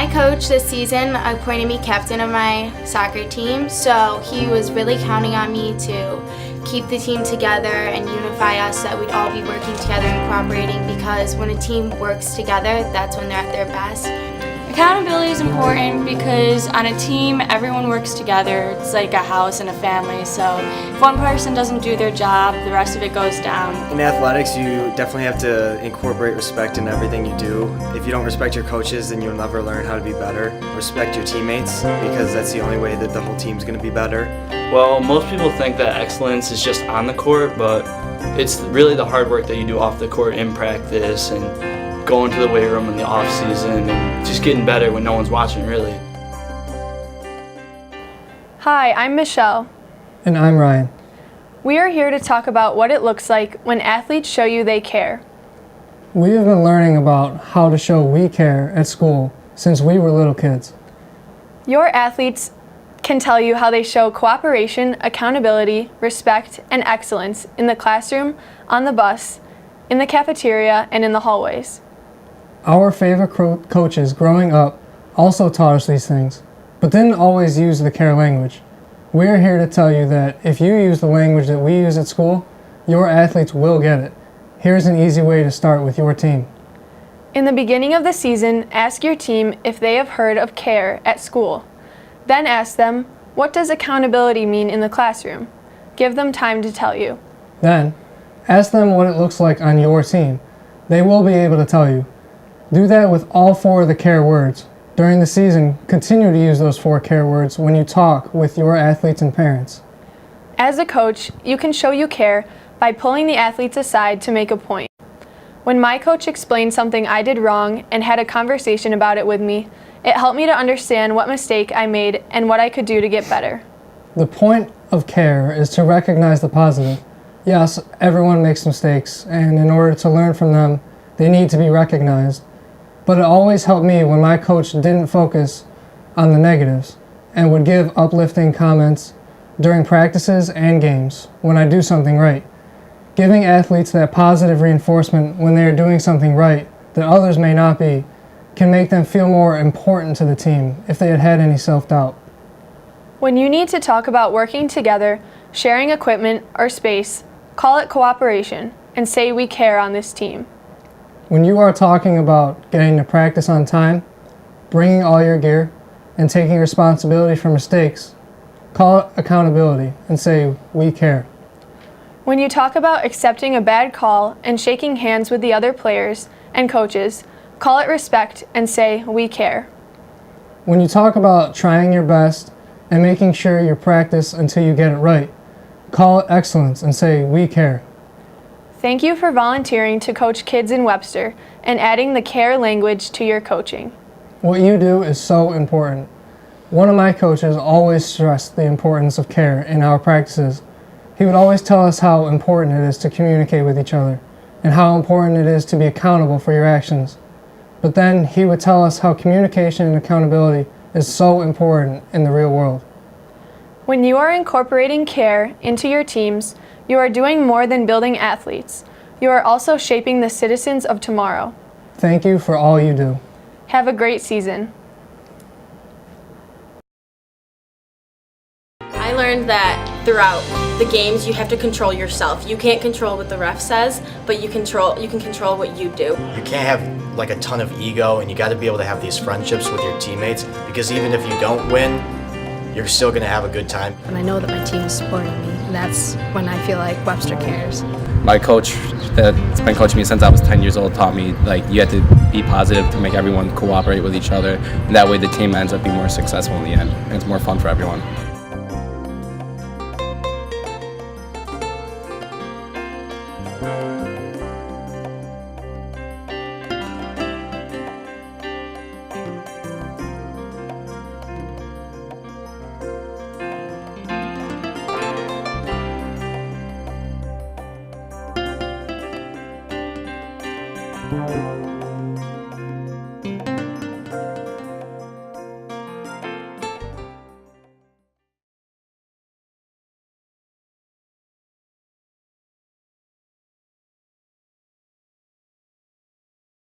My coach this season appointed me captain of my soccer team, so he was really counting on me to keep the team together and unify us so that we'd all be working together and cooperating, because when a team works together, that's when they're at their best. Accountability is important because on a team, everyone works together. It's like a house and a family, so if one person doesn't do their job, the rest of it goes down. In athletics, you definitely have to incorporate respect in everything you do. If you don't respect your coaches, then you'll never learn how to be better. Respect your teammates, because that's the only way that the whole team's going to be better. Well, most people think that excellence is just on the court, but it's really the hard work that you do off the court in practice and going to the weight room in the off season and just getting better when no one's watching, really. Hi, I'm Michelle. And I'm Ryan. We are here to talk about what it looks like when athletes show you they care. We have been learning about how to show we care at school since we were little kids. Your athletes can tell you how they show cooperation, accountability, respect, and excellence in the classroom, on the bus, in the cafeteria, and in the hallways. Our favorite coaches growing up also taught us these things, but didn't always use the care language. We're here to tell you that if you use the language that we use at school, your athletes will get it. Here's an easy way to start with your team. In the beginning of the season, ask your team if they have heard of care at school. Then ask them, what does accountability mean in the classroom? Give them time to tell you. Then, ask them what it looks like on your team. They will be able to tell you. Do that with all 4 of the care words. During the season, continue to use those 4 care words when you talk with your athletes and parents. As a coach, you can show you care by pulling the athletes aside to make a point. When my coach explained something I did wrong and had a conversation about it with me, it helped me to understand what mistake I made and what I could do to get better. The point of care is to recognize the positive. Yes, everyone makes mistakes, and in order to learn from them, they need to be recognized. But it always helped me when my coach didn't focus on the negatives and would give uplifting comments during practices and games when I do something right. Giving athletes that positive reinforcement when they are doing something right that others may not be can make them feel more important to the team if they had any self-doubt. When you need to talk about working together, sharing equipment or space, call it cooperation and say we care on this team. When you are talking about getting to practice on time, bringing all your gear, and taking responsibility for mistakes, call it accountability and say, we care. When you talk about accepting a bad call and shaking hands with the other players and coaches, call it respect and say, we care. When you talk about trying your best and making sure you practice until you get it right, call it excellence and say, we care. Thank you for volunteering to coach kids in Webster and adding the care language to your coaching. What you do is so important. One of my coaches always stressed the importance of care in our practices. He would always tell us how important it is to communicate with each other and how important it is to be accountable for your actions. But then he would tell us how communication and accountability is so important in the real world. When you are incorporating care into your teams, you are doing more than building athletes. You are also shaping the citizens of tomorrow. Thank you for all you do. Have a great season. I learned that throughout the games you have to control yourself. You can't control what the ref says, but you can control what you do. You can't have like a ton of ego, and you got to be able to have these friendships with your teammates, because even if you don't win, you're still going to have a good time. And I know that my team is supporting me, and that's when I feel like Webster cares. My coach that's been coaching me since I was 10 years old taught me you have to be positive to make everyone cooperate with each other, and that way the team ends up being more successful in the end, and it's more fun for everyone. Bye.